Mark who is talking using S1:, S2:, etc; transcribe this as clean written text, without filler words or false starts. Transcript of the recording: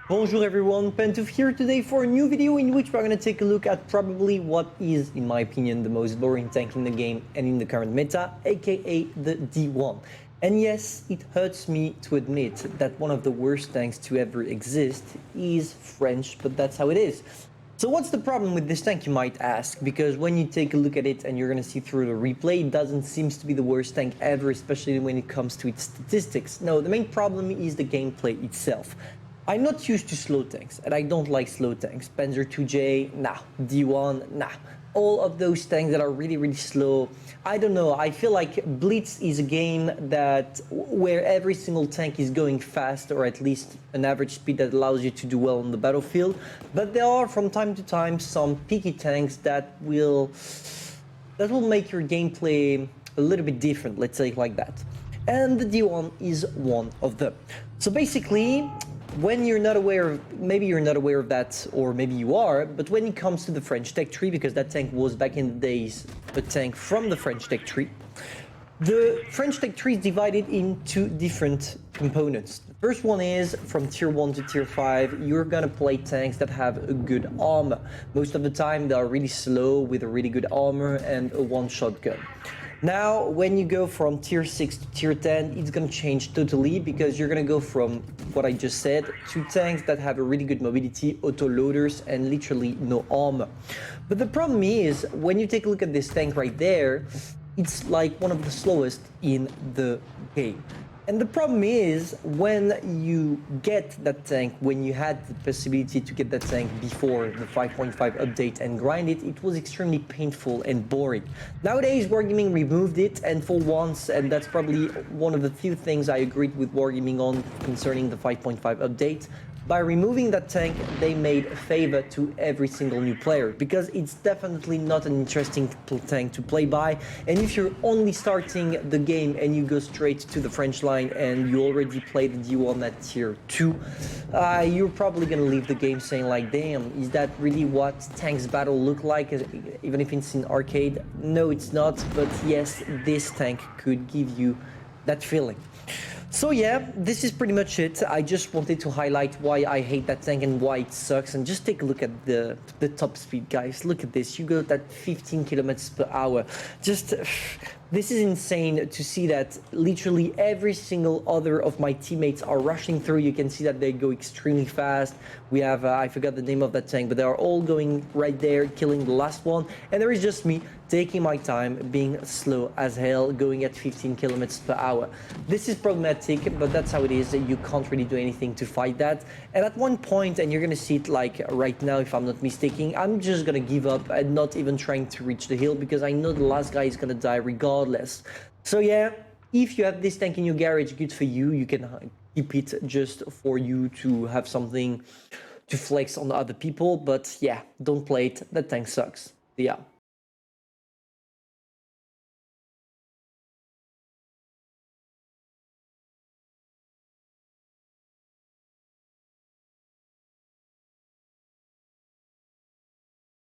S1: Bonjour everyone, Pantoufleee here today for a new video in which we're going to take a look at probably what is, in my opinion, the most boring tank in the game and in the current meta, aka the D1. And yes, it hurts me to admit that one of the worst tanks to ever exist is French, but that's how it is. So what's the problem with this tank, you might ask? Because when you take a look at it and you're going to see through the replay, it doesn't seem to be the worst tank ever, especially when it comes to its statistics. No, the main problem is the gameplay itself. I'm not used to slow tanks, and I don't like slow tanks. Panzer 2J, nah. D1, nah. All of those tanks that are really slow. I don't know, I feel like Blitz is a game where every single tank is going fast, or at least an average speed that allows you to do well on the battlefield. But there are from time to time some picky tanks that will make your gameplay a little bit different, let's say it like that. And the D1 is one of them. So basically, when you're not aware of, maybe you're not aware of that, or maybe you are, but when it comes to the French tech tree, because that tank was back in the days a tank from the French tech tree, the French tech tree is divided into different components. The first one is from tier 1 to tier 5, you're gonna play tanks that have a good armor. Most of the time they are really slow with a really good armor and a one-shot gun. Now, when you go from tier 6 to tier 10, it's going to change totally, because you're going to go from what I just said to tanks that have a really good mobility, auto-loaders, and literally no armor. But the problem is, when you take a look at this tank right there, it's like one of the slowest in the game. And the problem is, when you get that tank, when you had the possibility to get that tank before the 5.5 update and grind it, it was extremely painful and boring. Nowadays, Wargaming removed it, and for once, and that's probably one of the few things I agreed with Wargaming on concerning the 5.5 update, by removing that tank, they made a favor to every single new player, because it's definitely not an interesting tank to play by. And if you're only starting the game and you go straight to the French line and you already played the D1 at tier 2, you're probably gonna leave the game saying like, damn, is that really what tanks battle look like, even if it's in arcade? No, it's not, but yes, this tank could give you that feeling. So yeah, this is pretty much it. I just wanted to highlight why I hate that tank and why it sucks. And just take a look at the top speed, guys. Look at this. You go at 15 kilometers per hour. Just, this is insane to see that literally every single other of my teammates are rushing through. You can see that they go extremely fast. We have, I forgot the name of that tank, but they are all going right there, killing the last one. And there is just me taking my time, being slow as hell, going at 15 kilometers per hour. This is problematic, but that's how it is. You can't really do anything to fight that. And at one point, and you're gonna see it like right now, if I'm not mistaken, I'm just gonna give up and not even trying to reach the hill, because I know the last guy is gonna die regardless. So yeah, if you have this tank in your garage, good for you. You can keep it just for you to have something to flex on other people. But yeah, don't play it. That tank sucks. Yeah.